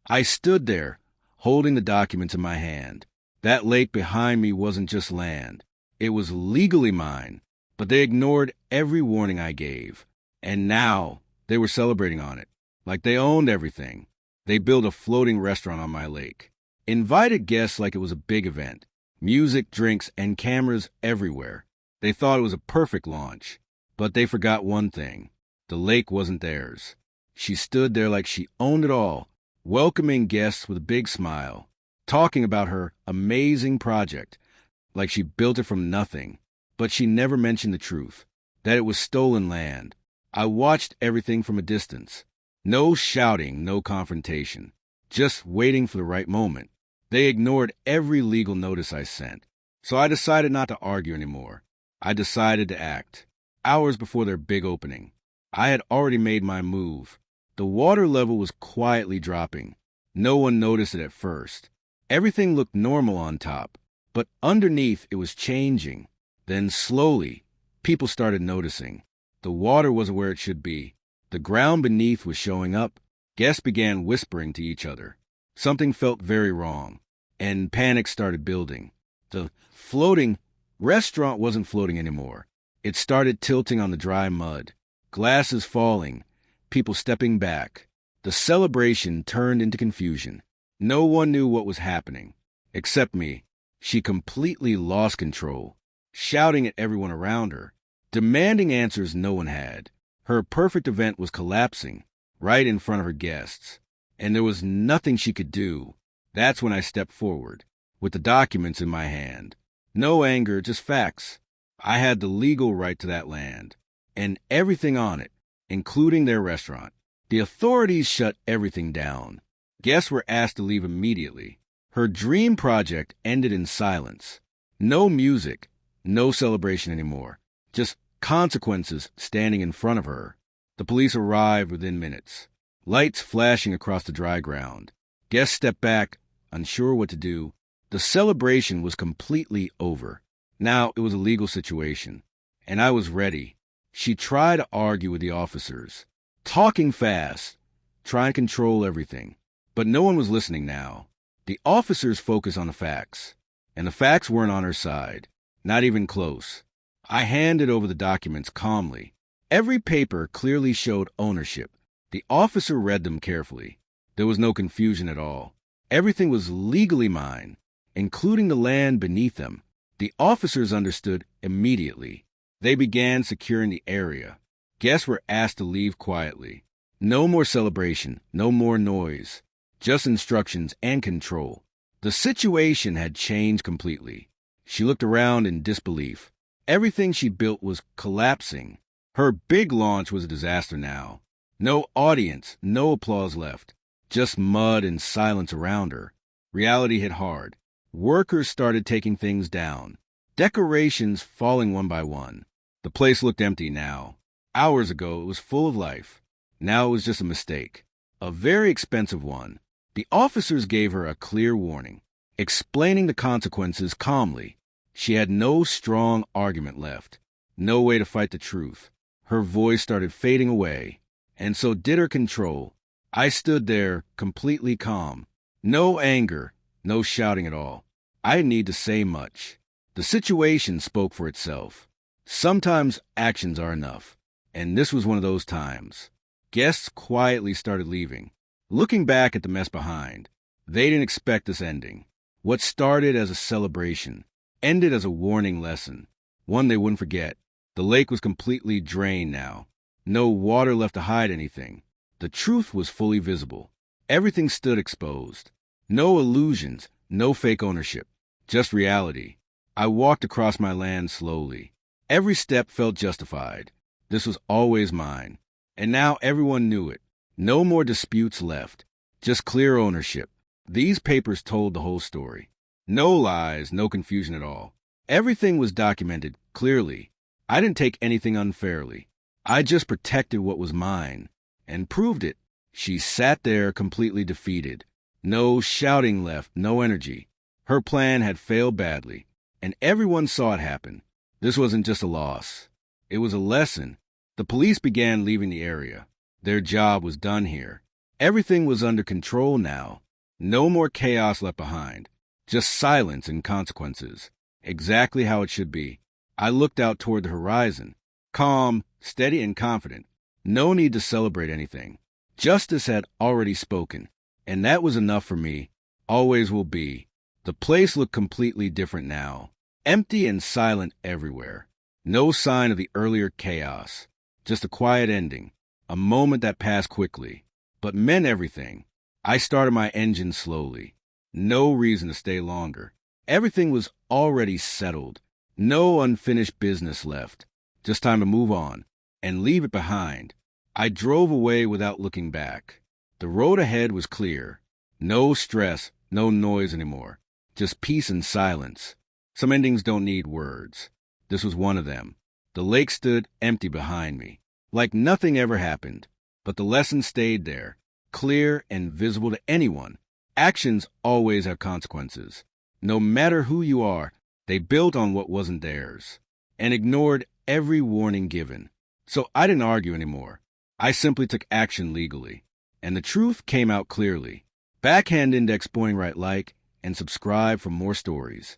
I stood there, holding the documents in my hand. That lake behind me wasn't just land. It was legally mine, but they ignored every warning I gave. And now they were celebrating on it, like they owned everything. They built a floating restaurant on my lake, invited guests like it was a big event, music, drinks, and cameras everywhere. They thought it was a perfect launch, but they forgot one thing. The lake wasn't theirs. She stood there like she owned it all, welcoming guests with a big smile, talking about her amazing project, like she built it from nothing. But she never mentioned the truth, that it was stolen land. I watched everything from a distance. No shouting, no confrontation, just waiting for the right moment. They ignored every legal notice I sent, so I decided not to argue anymore. I decided to act. Hours before their big opening, I had already made my move. The water level was quietly dropping. No one noticed it at first. Everything looked normal on top, but underneath it was changing. Then slowly, people started noticing. The water wasn't where it should be. The ground beneath was showing up. Guests began whispering to each other. Something felt very wrong, and panic started building. The floating restaurant wasn't floating anymore. It started tilting on the dry mud, glasses falling, people stepping back. The celebration turned into confusion. No one knew what was happening, except me. She completely lost control, shouting at everyone around her, demanding answers no one had. Her perfect event was collapsing right in front of her guests, and there was nothing she could do. That's when I stepped forward, with the documents in my hand. No anger, just facts. I had the legal right to that land, and everything on it, including their restaurant. The authorities shut everything down. Guests were asked to leave immediately. Her dream project ended in silence. No music, no celebration anymore. Just consequences standing in front of her. The police arrived within minutes, lights flashing across the dry ground. Guests stepped back, unsure what to do. The celebration was completely over. Now it was a legal situation, and I was ready. She tried to argue with the officers, talking fast, trying to control everything. But no one was listening now. The officers focused on the facts, and the facts weren't on her side, not even close. I handed over the documents calmly. Every paper clearly showed ownership. The officer read them carefully. There was no confusion at all. Everything was legally mine, including the land beneath them. The officers understood immediately. They began securing the area. Guests were asked to leave quietly. No more celebration, no more noise, just instructions and control. The situation had changed completely. She looked around in disbelief. Everything she built was collapsing. Her big launch was a disaster now. No audience, no applause left. Just mud and silence around her. Reality hit hard. Workers started taking things down. Decorations falling one by one. The place looked empty now. Hours ago, it was full of life. Now it was just a mistake. A very expensive one. The officers gave her a clear warning, explaining the consequences calmly. She had no strong argument left, no way to fight the truth. Her voice started fading away, and so did her control. I stood there, completely calm. No anger, no shouting at all. I didn't need to say much. The situation spoke for itself. Sometimes actions are enough, and this was one of those times. Guests quietly started leaving, looking back at the mess behind. They didn't expect this ending. What started as a celebration ended as a warning lesson, one they wouldn't forget. The lake was completely drained now. No water left to hide anything. The truth was fully visible. Everything stood exposed. No illusions, no fake ownership, just reality. I walked across my land slowly. Every step felt justified. This was always mine. And now everyone knew it. No more disputes left, just clear ownership. These papers told the whole story. No lies, no confusion at all. Everything was documented clearly. I didn't take anything unfairly. I just protected what was mine and proved it. She sat there completely defeated. No shouting left, no energy. Her plan had failed badly, and everyone saw it happen. This wasn't just a loss. It was a lesson. The police began leaving the area. Their job was done here. Everything was under control now. No more chaos left behind. Just silence and consequences. Exactly how it should be. I looked out toward the horizon. Calm, steady, and confident. No need to celebrate anything. Justice had already spoken, and that was enough for me. Always will be. The place looked completely different now. Empty and silent everywhere. No sign of the earlier chaos. Just a quiet ending. A moment that passed quickly, but meant everything. I started my engine slowly. No reason to stay longer. Everything was already settled. No unfinished business left. Just time to move on and leave it behind. I drove away without looking back. The road ahead was clear. No stress, no noise anymore. Just peace and silence. Some endings don't need words. This was one of them. The lake stood empty behind me, like nothing ever happened. But the lesson stayed there, clear and visible to anyone. Actions always have consequences. No matter who you are, they built on what wasn't theirs and ignored every warning given. So I didn't argue anymore. I simply took action legally. And the truth came out clearly. Backhand Index Boing Right, like, and subscribe for more stories.